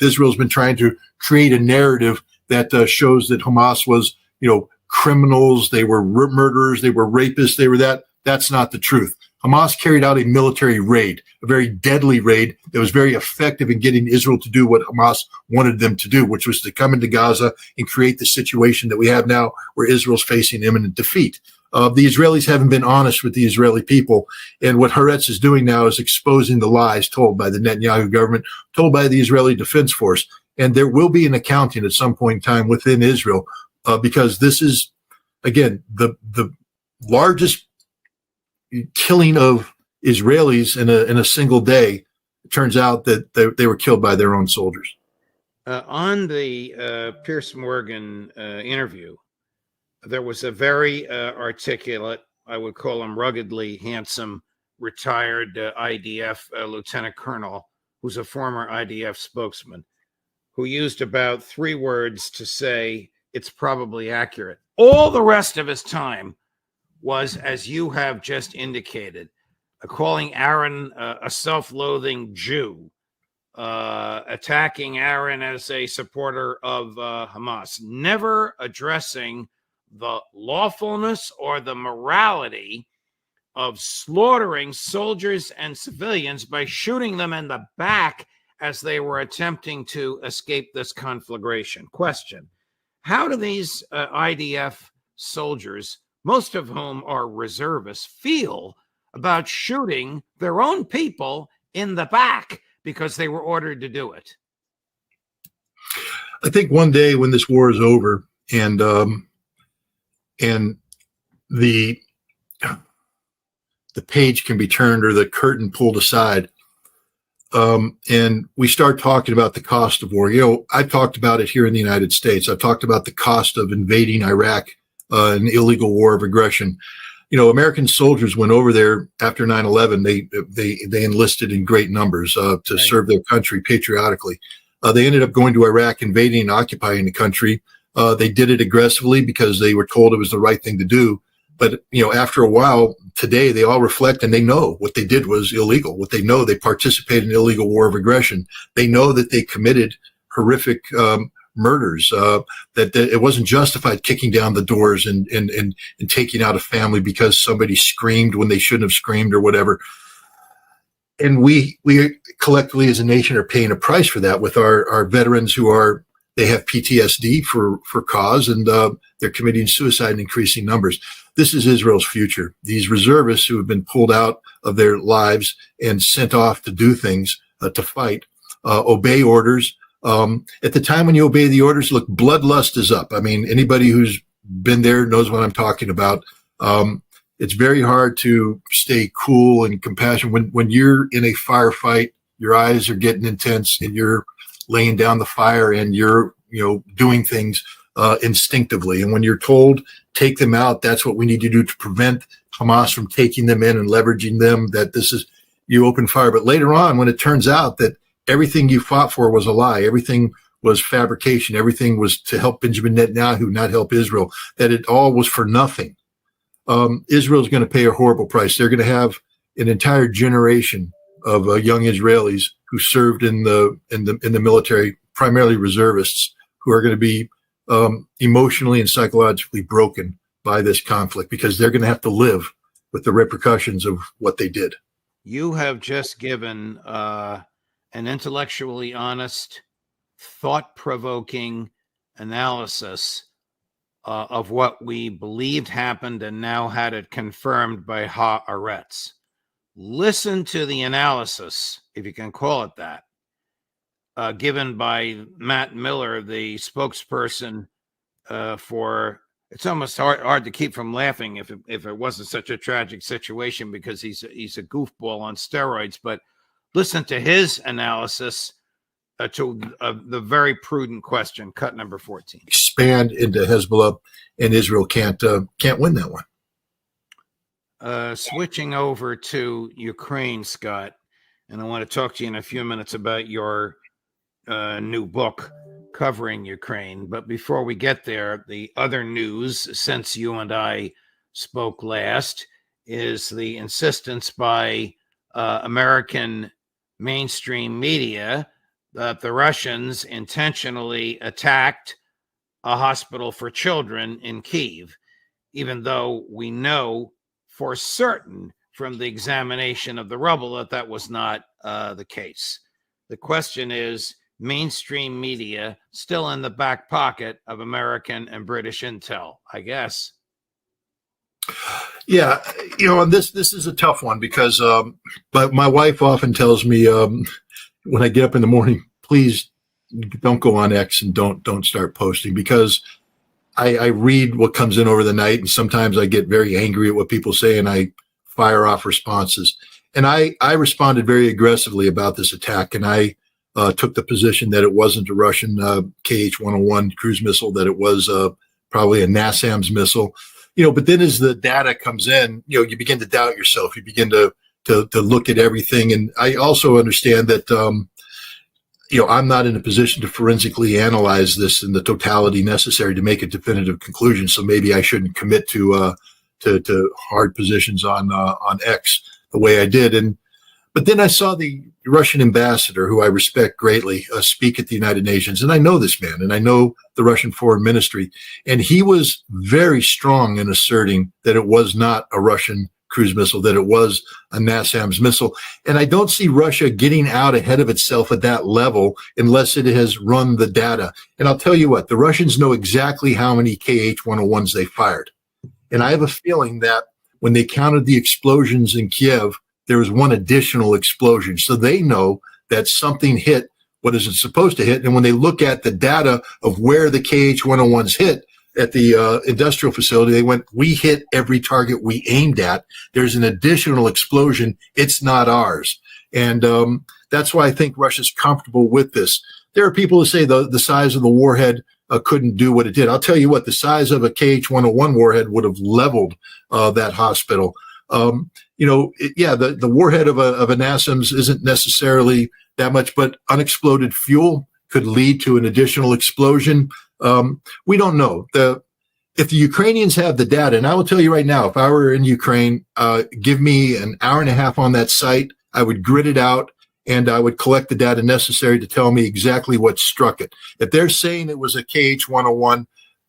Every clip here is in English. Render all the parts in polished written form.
Israel's been trying to create a narrative that shows that Hamas was, criminals, they were murderers, they were rapists, they were that. That's not the truth. Hamas carried out a military raid, a very deadly raid that was very effective in getting Israel to do what Hamas wanted them to do, which was to come into Gaza and create the situation that we have now where Israel's facing imminent defeat. The Israelis haven't been honest with the Israeli people. And what Haaretz is doing now is exposing the lies told by the Netanyahu government, told by the Israeli Defense Force. And there will be an accounting at some point in time within Israel, because this is, again, the largest killing of Israelis in a single day. It turns out that they were killed by their own soldiers. On the Piers Morgan interview, there was a very articulate, I would call him ruggedly handsome, retired IDF lieutenant colonel, who's a former IDF spokesman, who used about 3 words to say it's probably accurate. All the rest of his time was, as you have just indicated, calling Aaron a self-loathing Jew, attacking Aaron as a supporter of Hamas, never addressing the lawfulness or the morality of slaughtering soldiers and civilians by shooting them in the back as they were attempting to escape this conflagration. Question: how do these IDF soldiers, most of whom are reservists, feel about shooting their own people in the back because they were ordered to do it? I think one day when this war is over and the page can be turned or the curtain pulled aside, and we start talking about the cost of war. I've talked about it here in the United States. I've talked about the cost of invading Iraq, an illegal war of aggression. American soldiers went over there after 9/11. They enlisted in great numbers to serve their country patriotically. They ended up going to Iraq, invading and occupying the country. They did it aggressively because they were told it was the right thing to do. But, after a while, today, they all reflect and they know what they did was illegal. What they know, they participated in an illegal war of aggression. They know that they committed horrific murders, that it wasn't justified kicking down the doors and taking out a family because somebody screamed when they shouldn't have screamed or whatever. And we collectively as a nation are paying a price for that with our veterans who they have PTSD for cause, and they're committing suicide in increasing numbers. This is Israel's future. These reservists who have been pulled out of their lives and sent off to do things, to fight, obey orders. At the time when you obey the orders, look, bloodlust is up. I mean, anybody who's been there knows what I'm talking about. It's very hard to stay cool and compassionate when you're in a firefight. Your eyes are getting intense, and you're laying down the fire, and you're doing things instinctively. And when you're told take them out, that's what we need to do to prevent Hamas from taking them in and leveraging them. That this is, you open fire. But later on, when it turns out that everything you fought for was a lie, everything was fabrication, everything was to help Benjamin Netanyahu, not help Israel, that it all was for nothing. Israel's going to pay a horrible price. They're going to have an entire generation of young Israelis who served in the military, primarily reservists, who are going to be emotionally and psychologically broken by this conflict because they're going to have to live with the repercussions of what they did. You have just given an intellectually honest, thought-provoking analysis of what we believed happened and now had it confirmed by Haaretz. Listen to the analysis, if you can call it that, given by Matt Miller, the spokesperson for. It's almost hard to keep from laughing if it wasn't such a tragic situation, because he's a goofball on steroids. But listen to his analysis to the very prudent question, cut number 14. Expand into Hezbollah, and Israel can't win that one. Switching over to Ukraine, Scott, and I want to talk to you in a few minutes about your new book covering Ukraine. But before we get there, the other news since you and I spoke last is the insistence by American mainstream media that the Russians intentionally attacked a hospital for children in Kyiv, even though we know for certain from the examination of the rubble that that was not the case. The question is, mainstream media still in the back pocket of American and British intel, I guess. Yeah, and this is a tough one because but my wife often tells me when I get up in the morning, please don't go on X and don't start posting, because I read what comes in over the night, and sometimes I get very angry at what people say and I fire off responses. And I responded very aggressively about this attack, and I took the position that it wasn't a Russian KH-101 cruise missile, that it was probably a NASAMS missile. But then as the data comes in, you begin to doubt yourself. You begin to look at everything. And I also understand that, I'm not in a position to forensically analyze this in the totality necessary to make a definitive conclusion. So maybe I shouldn't commit to hard positions on X the way I did. But then I saw the Russian ambassador, who I respect greatly, speak at the United Nations. And I know this man, and I know the Russian Foreign Ministry. And he was very strong in asserting that it was not a Russian cruise missile, that it was a NASAMS missile. And I don't see Russia getting out ahead of itself at that level unless it has run the data. And I'll tell you what, the Russians know exactly how many KH-101s they fired. And I have a feeling that when they counted the explosions in Kiev, there was one additional explosion. So they know that something hit what isn't supposed to hit. And when they look at the data of where the KH-101s hit at the industrial facility, they went, we hit every target we aimed at. There's an additional explosion. It's not ours. And that's why I think Russia's comfortable with this. There are people who say the size of the warhead couldn't do what it did. I'll tell you what, the size of a KH-101 warhead would have leveled that hospital. The warhead of a NASAMS isn't necessarily that much, but unexploded fuel could lead to an additional explosion. We don't know. If the Ukrainians have the data, and I will tell you right now, if I were in Ukraine, give me an hour and a half on that site, I would grid it out, and I would collect the data necessary to tell me exactly what struck it. If they're saying it was a KH-101,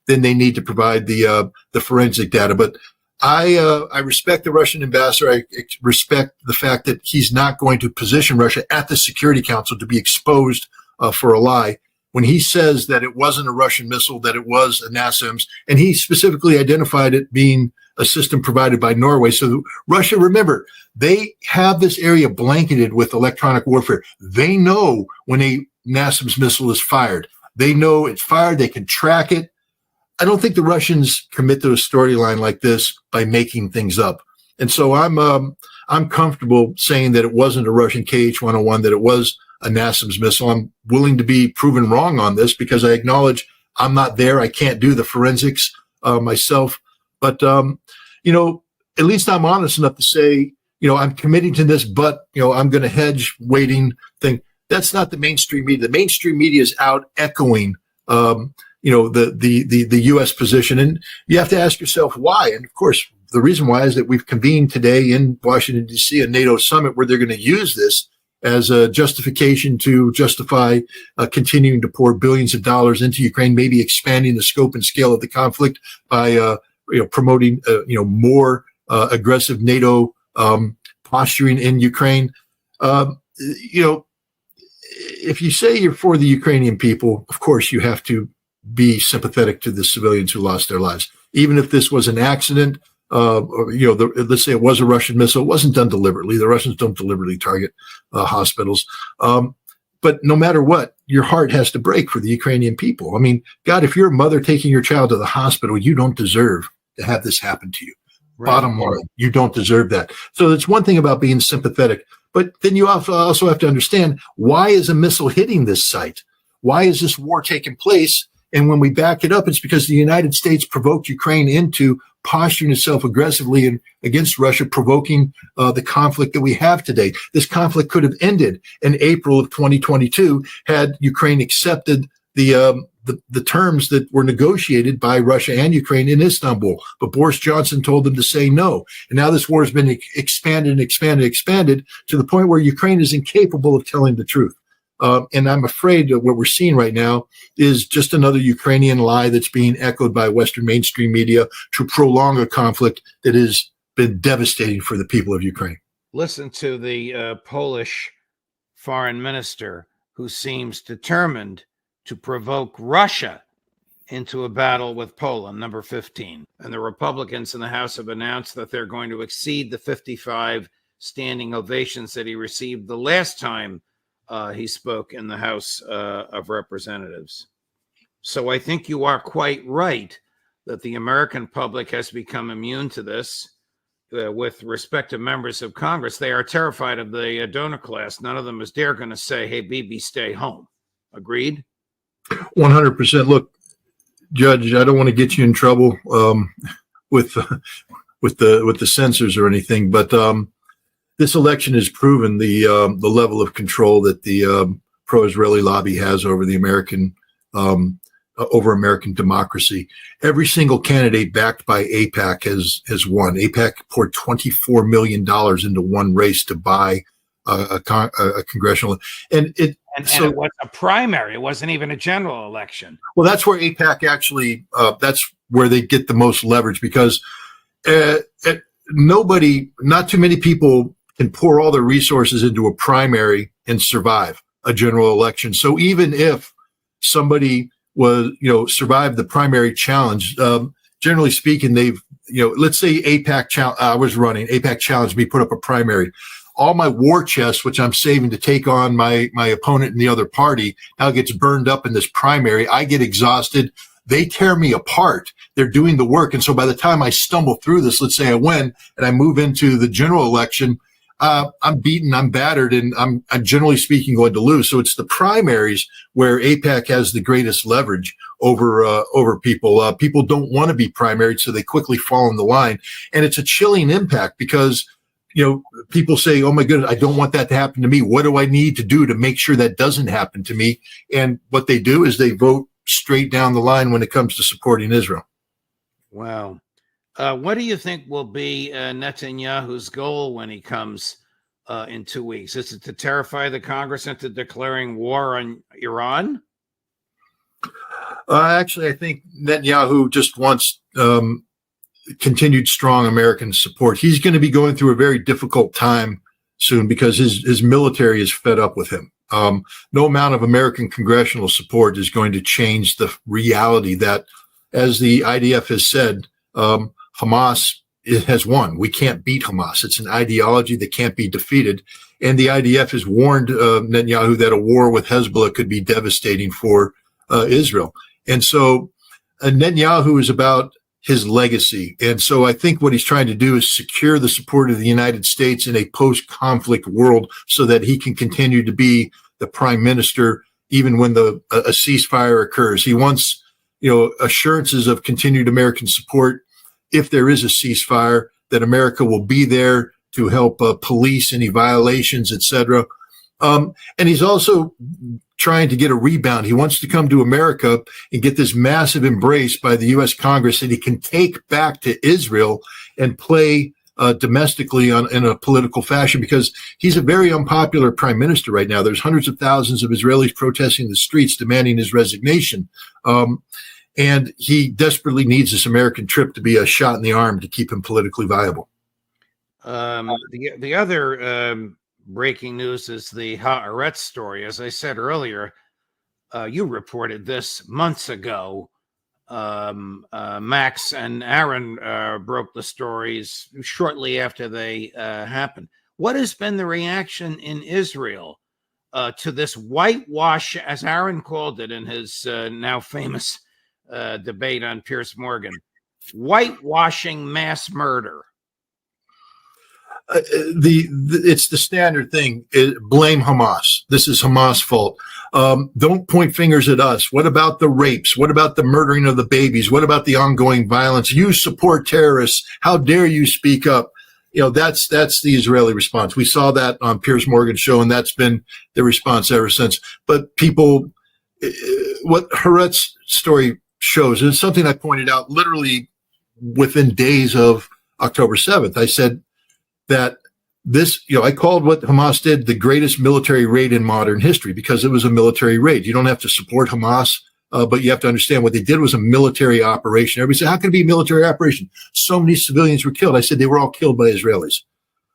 then they need to provide the forensic data. But I respect the Russian ambassador. I respect the fact that he's not going to position Russia at the Security Council to be exposed for a lie. When he says that it wasn't a Russian missile, that it was a NASAMS, and he specifically identified it being a system provided by Norway. So Russia, remember, they have this area blanketed with electronic warfare. They know when a NASAMS missile is fired. They know it's fired. They can track it. I don't think the Russians commit to a storyline like this by making things up. And so I'm comfortable saying that it wasn't a Russian KH-101, that it was a NASAMS missile. I'm willing to be proven wrong on this because I acknowledge I'm not there. I can't do the forensics myself. But, at least I'm honest enough to say, I'm committing to this, but, I'm going to hedge waiting thing. That's not the mainstream media. The mainstream media is out echoing the U.S. position. And you have to ask yourself why. And of course, the reason why is that we've convened today in Washington, D.C., a NATO summit where they're going to use this as a justification to justify continuing to pour billions of dollars into Ukraine, maybe expanding the scope and scale of the conflict by promoting more aggressive NATO posturing in Ukraine. If you say you're for the Ukrainian people, of course you have to be sympathetic to the civilians who lost their lives. Even if this was an accident, let's say it was a Russian missile, it wasn't done deliberately. The Russians don't deliberately target hospitals. But no matter what, your heart has to break for the Ukrainian people. I mean, God, if you're a mother taking your child to the hospital, you don't deserve to have this happen to you. Right. Bottom line, you don't deserve that. So it's one thing about being sympathetic, but then you also have to understand, why is a missile hitting this site? Why is this war taking place? And when we back it up, it's because the United States provoked Ukraine into posturing itself aggressively against Russia, provoking the conflict that we have today. This conflict could have ended in April of 2022 had Ukraine accepted the terms that were negotiated by Russia and Ukraine in Istanbul. But Boris Johnson told them to say no. And now this war has been expanded to the point where Ukraine is incapable of telling the truth. And I'm afraid that what we're seeing right now is just another Ukrainian lie that's being echoed by Western mainstream media to prolong a conflict that has been devastating for the people of Ukraine. Listen to the Polish foreign minister, who seems determined to provoke Russia into a battle with Poland, number 15. And the Republicans in the House have announced that they're going to exceed the 55 standing ovations that he received the last time he spoke in the House of Representatives. So I think you are quite right that the American public has become immune to this. With respect to members of Congress, they are terrified of the donor class. None of them is dare going to say, "Hey, Bibi, stay home." Agreed? 100%. Look, Judge, I don't want to get you in trouble with the censors or anything, but this election has proven the level of control that the pro-Israeli lobby has over the American democracy. Every single candidate backed by AIPAC has won. AIPAC poured $24 million into one race to buy a congressional, and it was a primary. It wasn't even a general election. Well, that's where AIPAC actually. That's where they get the most leverage, because not too many people can pour all their resources into a primary and survive a general election. So even if somebody survived the primary challenge, generally speaking, they've, let's say AIPAC challenged me, put up a primary. All my war chest, which I'm saving to take on my opponent in the other party, now gets burned up in this primary. I get exhausted. They tear me apart. They're doing the work. And so by the time I stumble through this, let's say I win and I move into the general election, I'm beaten, I'm battered, and I'm generally speaking going to lose. So it's the primaries where AIPAC has the greatest leverage over people. People don't want to be primaried, so they quickly fall in the line. And it's a chilling impact because, people say, "Oh my goodness, I don't want that to happen to me. What do I need to do to make sure that doesn't happen to me?" And what they do is they vote straight down the line when it comes to supporting Israel. Wow. What do you think will be Netanyahu's goal when he comes in 2 weeks? Is it to terrify the Congress into declaring war on Iran? Actually, I think Netanyahu just wants continued strong American support. He's going to be going through a very difficult time soon because his military is fed up with him. No amount of American congressional support is going to change the reality that, as the IDF has said, Hamas has won. We can't beat Hamas. It's an ideology that can't be defeated. And the IDF has warned Netanyahu that a war with Hezbollah could be devastating for Israel. And so Netanyahu is about his legacy. And so I think what he's trying to do is secure the support of the United States in a post-conflict world so that he can continue to be the prime minister even when a ceasefire occurs. He wants, assurances of continued American support if there is a ceasefire, that America will be there to help police any violations, etc. And he's also trying to get a rebound. He wants to come to America and get this massive embrace by the U.S. Congress that he can take back to Israel and play domestically in a political fashion, because he's a very unpopular prime minister right now. There's hundreds of thousands of Israelis protesting the streets demanding his resignation. And he desperately needs this American trip to be a shot in the arm to keep him politically viable. The other breaking news is the Haaretz story. As I said earlier, you reported this months ago. Max and Aaron broke the stories shortly after they happened. What has been the reaction in Israel to this whitewash, as Aaron called it in his now famous debate on Piers Morgan, whitewashing mass murder? It's the standard thing. Blame Hamas. This is Hamas' fault. Don't point fingers at us. What about the rapes? What about the murdering of the babies? What about the ongoing violence? You support terrorists. How dare you speak up? That's the Israeli response. We saw that on Piers Morgan's show, and that's been the response ever since. But people, what Haaretz story shows, and it's something I pointed out literally within days of October 7th. I said that this, I called what Hamas did the greatest military raid in modern history because it was a military raid. You don't have to support Hamas, but you have to understand what they did was a military operation. Everybody said, how can it be a military operation? So many civilians were killed. I said they were all killed by Israelis.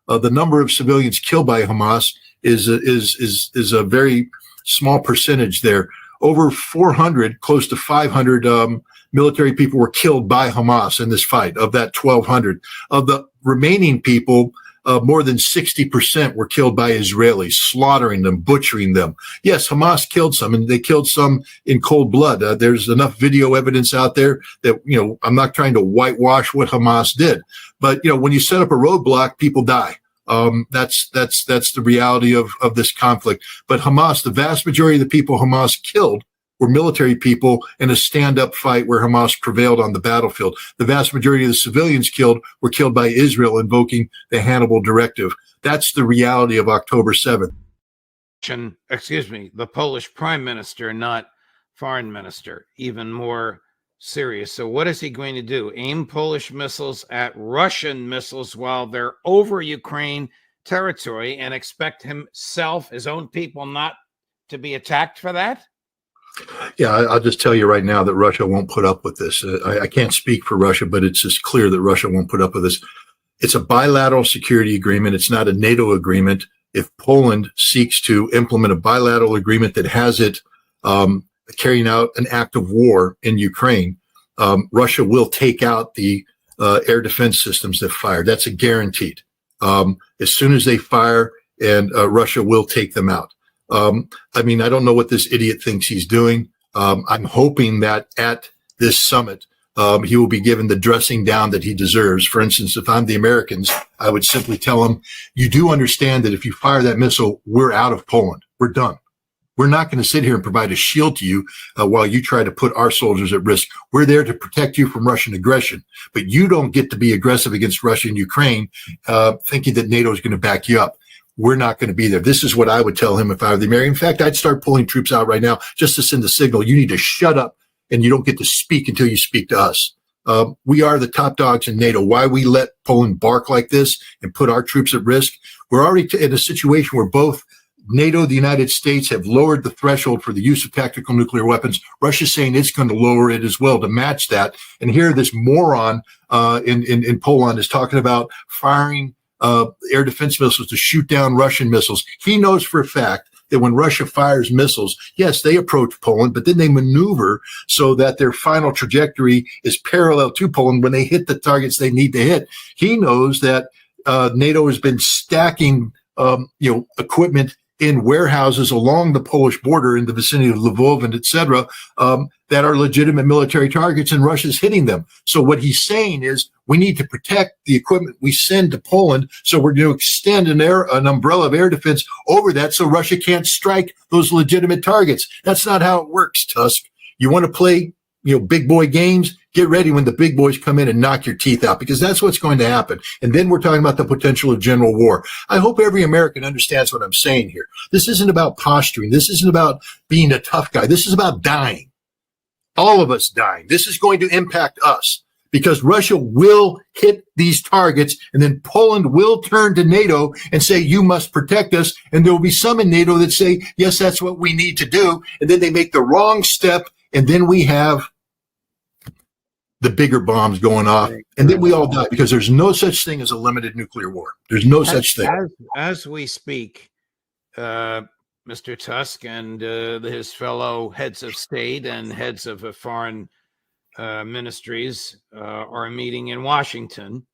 The number of civilians killed by Hamas is a very small percentage there. Over 400, close to 500 military people were killed by Hamas in this fight. Of that 1,200, of the remaining people, more than 60% were killed by Israelis, slaughtering them, butchering them. Yes, Hamas killed some, and they killed some in cold blood. There's enough video evidence out there that, I'm not trying to whitewash what Hamas did. But, when you set up a roadblock, people die. That's the reality of this conflict. But Hamas, the vast majority of the people Hamas killed were military people in a stand-up fight where Hamas prevailed on the battlefield. The vast majority of the civilians killed were killed by Israel invoking the Hannibal Directive. That's the reality of October 7th. The Polish prime minister, not foreign minister, even more serious. So what is he going to do? Aim Polish missiles at Russian missiles while they're over Ukraine territory and expect himself, his own people, not to be attacked for that? Yeah, I'll just tell you right now that Russia won't put up with this. I can't speak for Russia, but it's just clear that Russia won't put up with this. It's a bilateral security agreement. It's not a NATO agreement. If Poland seeks to implement a bilateral agreement that has it carrying out an act of war in Ukraine, Russia will take out the air defense systems that fire. That's a guaranteed. As soon as they fire, and Russia will take them out. I don't know what this idiot thinks he's doing. I'm hoping that at this summit, he will be given the dressing down that he deserves. For instance, if I'm the Americans, I would simply tell him, you do understand that if you fire that missile, we're out of Poland. We're done. We're not going to sit here and provide a shield to you while you try to put our soldiers at risk. We're there to protect you from Russian aggression, but you don't get to be aggressive against Russia and Ukraine, thinking that NATO is going to back you up. We're not going to be there. This is what I would tell him if I were the American. In fact, I'd start pulling troops out right now just to send a signal. You need to shut up, and you don't get to speak until you speak to us. We are the top dogs in NATO. Why we let Poland bark like this and put our troops at risk? We're already in a situation where both NATO, the United States, have lowered the threshold for the use of tactical nuclear weapons. Russia's saying it's going to lower it as well to match that. And here, this moron in Poland is talking about firing air defense missiles to shoot down Russian missiles. He knows for a fact that when Russia fires missiles, yes, they approach Poland, but then they maneuver so that their final trajectory is parallel to Poland when they hit the targets they need to hit. He knows that NATO has been stacking equipment in warehouses along the Polish border in the vicinity of Lvov and et cetera, that are legitimate military targets, and Russia's hitting them. So what he's saying is we need to protect the equipment we send to Poland, so we're going to extend an umbrella of air defense over that so Russia can't strike those legitimate targets. That's not how it works, Tusk. You want to play big boy games? Get ready when the big boys come in and knock your teeth out, because that's what's going to happen. And then we're talking about the potential of general war. I hope every American understands what I'm saying here. This isn't about posturing. This isn't about being a tough guy. This is about dying. All of us dying. This is going to impact us because Russia will hit these targets, and then Poland will turn to NATO and say, you must protect us. And there will be some in NATO that say, yes, that's what we need to do. And then they make the wrong step, and then we have the bigger bombs going off, and then we all die, because there's no such thing as a limited nuclear war. There's no such thing. As we speak, Mr. Tusk and his fellow heads of state and heads of foreign ministries are meeting in Washington.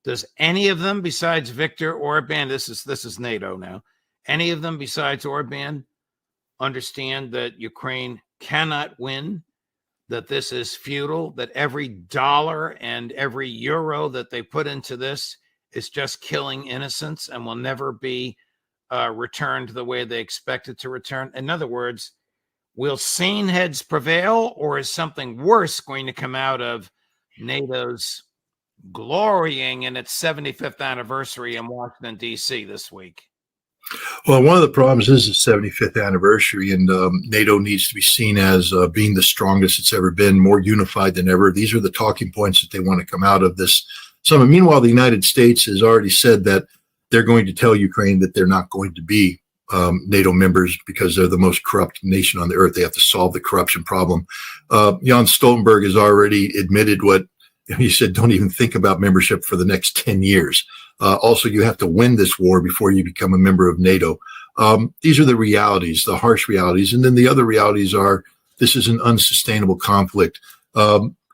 Does any of them, besides Viktor Orban, this is NATO now, any of them besides Orban understand that Ukraine cannot win, that this is futile, that every dollar and every euro that they put into this is just killing innocents and will never be returned the way they expect it to return? In other words, will sane heads prevail, or is something worse going to come out of NATO's glorying in its 75th anniversary in Washington, D.C. this week? Well, one of the problems is the 75th anniversary, and NATO needs to be seen as being the strongest it's ever been, more unified than ever. These are the talking points that they want to come out of this summit. Meanwhile, the United States has already said that they're going to tell Ukraine that they're not going to be NATO members because they're the most corrupt nation on the earth. They have to solve the corruption problem. Jens Stoltenberg has already admitted what he said, don't even think about membership for the next 10 years. Also, you have to win this war before you become a member of NATO. These are the realities, the harsh realities. And then the other realities are this is an unsustainable conflict.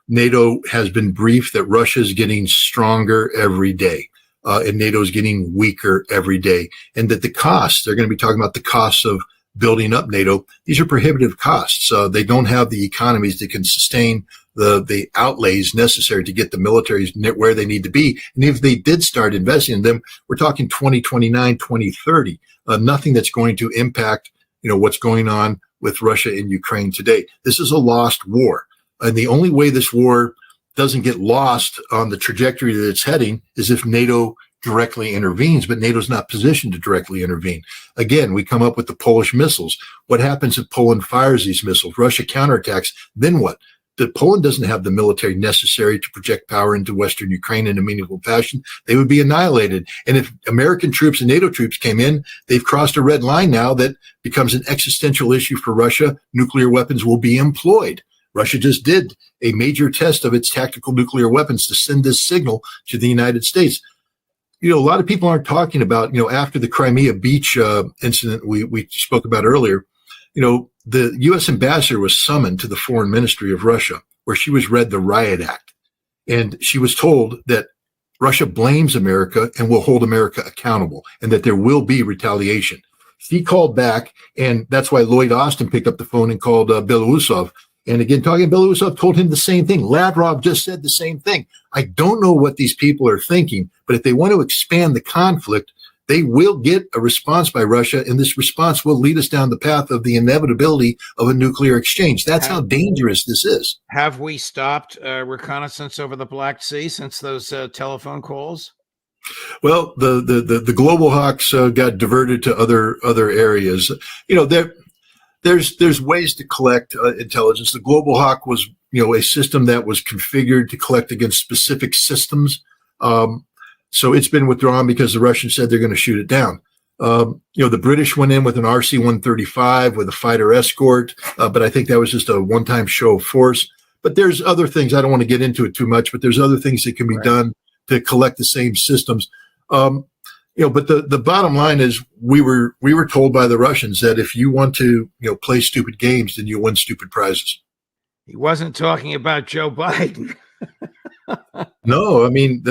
NATO has been briefed that Russia is getting stronger every day. And NATO is getting weaker every day. And that the costs, they're going to be talking about the costs of building up NATO. These are prohibitive costs. They don't have the economies that can sustain the outlays necessary to get the militaries where they need to be. And if they did start investing in them, we're talking 2029, 2030. Nothing that's going to impact, what's going on with Russia and Ukraine today. This is a lost war. And the only way this war doesn't get lost on the trajectory that it's heading is if NATO directly intervenes, but NATO's not positioned to directly intervene. Again, we come up with the Polish missiles. What happens if Poland fires these missiles? Russia counterattacks, then what? Poland doesn't have the military necessary to project power into Western Ukraine in a meaningful fashion. They would be annihilated. And if American troops and NATO troops came in, they've crossed a red line now that becomes an existential issue for Russia. Nuclear weapons will be employed. Russia just did a major test of its tactical nuclear weapons to send this signal to the United States. A lot of people aren't talking about, after the Crimea beach incident we spoke about earlier, the U.S. ambassador was summoned to the foreign ministry of Russia, where she was read the Riot Act. And she was told that Russia blames America and will hold America accountable and that there will be retaliation. She called back, and that's why Lloyd Austin picked up the phone and called Belousov. And again, talking Belousov told him the same thing. Lavrov just said the same thing. I don't know what these people are thinking, but if they want to expand the conflict, they will get a response by Russia, and this response will lead us down the path of the inevitability of a nuclear exchange. That's how dangerous this is. Have we stopped reconnaissance over the Black Sea since those telephone calls? Well, the Global Hawks got diverted to other areas. There's ways to collect intelligence. The Global Hawk was, a system that was configured to collect against specific systems. So it's been withdrawn because the Russians said they're going to shoot it down. The British went in with an RC-135 with a fighter escort, but I think that was just a one-time show of force. But there's other things. I don't want to get into it too much, but there's other things that can be done to collect the same systems. But the bottom line is we were told by the Russians that if you want to, play stupid games, then you win stupid prizes. He wasn't talking about Joe Biden. No, I mean,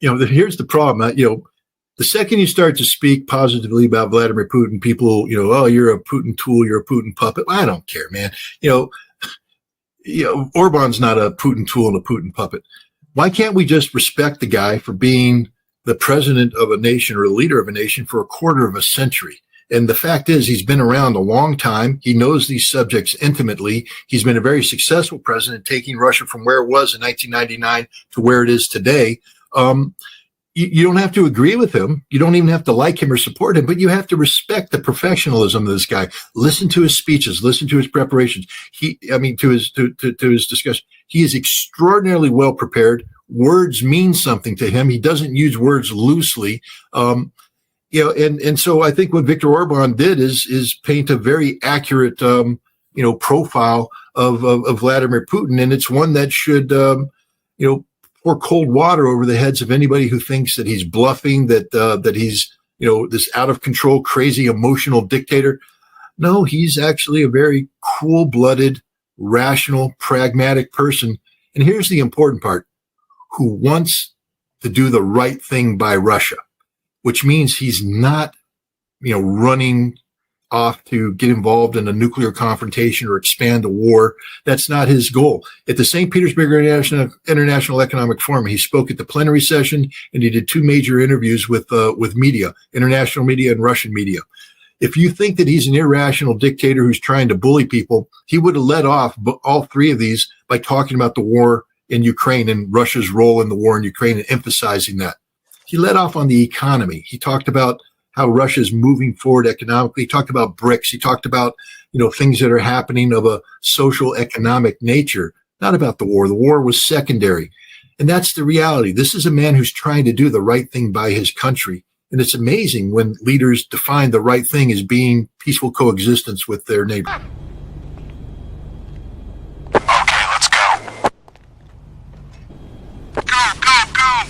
here's the problem. The second you start to speak positively about Vladimir Putin, people, oh, you're a Putin tool, you're a Putin puppet. I don't care, man. Orban's not a Putin tool and a Putin puppet. Why can't we just respect the guy for being the president of a nation or a leader of a nation for a quarter of a century? And the fact is, he's been around a long time. He knows these subjects intimately. He's been a very successful president, taking Russia from where it was in 1999 to where it is today. You don't have to agree with him. You don't even have to like him or support him, but you have to respect the professionalism of this guy. Listen to his speeches, listen to his preparations. To his discussion. He is extraordinarily well prepared. Words mean something to him. He doesn't use words loosely. And so I think what Viktor Orban did is paint a very accurate, profile of Vladimir Putin. And it's one that should, pour cold water over the heads of anybody who thinks that he's bluffing, that he's, this out of control, crazy, emotional dictator. No, he's actually a very cool-blooded, rational, pragmatic person. And here's the important part, who wants to do the right thing by Russia, which means he's not, running off to get involved in a nuclear confrontation or expand a war. That's not his goal. At the St. Petersburg International Economic Forum, he spoke at the plenary session, and he did two major interviews with media, international media and Russian media. If you think that he's an irrational dictator who's trying to bully people, he would have led off all three of these by talking about the war in Ukraine and Russia's role in the war in Ukraine and emphasizing that. He led off on the economy. He talked about how Russia is moving forward economically. He talked about BRICS. He talked about, things that are happening of a social economic nature, not about the war. The war was secondary. And that's the reality. This is a man who's trying to do the right thing by his country. And it's amazing when leaders define the right thing as being peaceful coexistence with their neighbor. Okay, let's go. Go, go, go!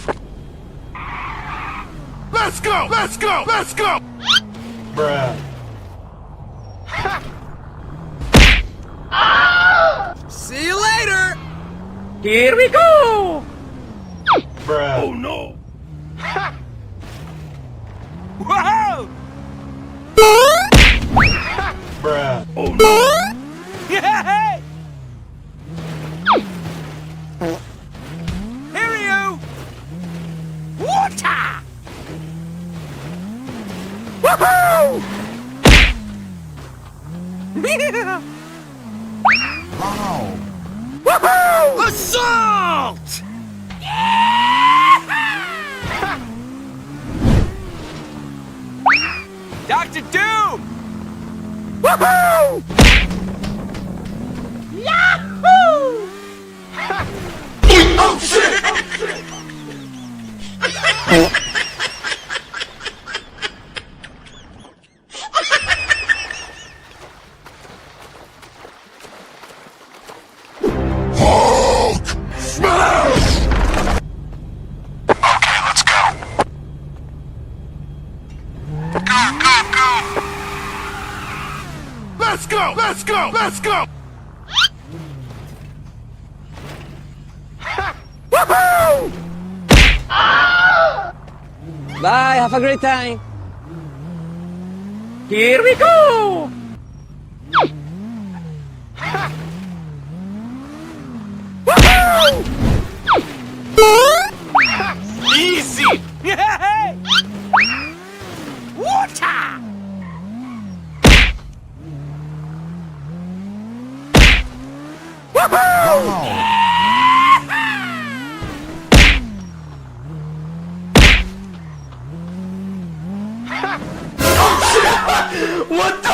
Let's go! Let's go! Let's go! Bruh. See you later! Here we go! Bruh. Oh no! Whoa! Bruh. Oh no! Hey! Here you! Water! Woohoo! Wow! Woohoo! Assault! Dr. Doom! Woohoo! Yahoo! Oh shit! Hulk smash! Okay, let's go. Go, go, go! Let's go! Let's go! Let's go! Woohoo! Bye, have a great time. Here we go! Woohoo! Easy! Hey! Water! Woohoo! What the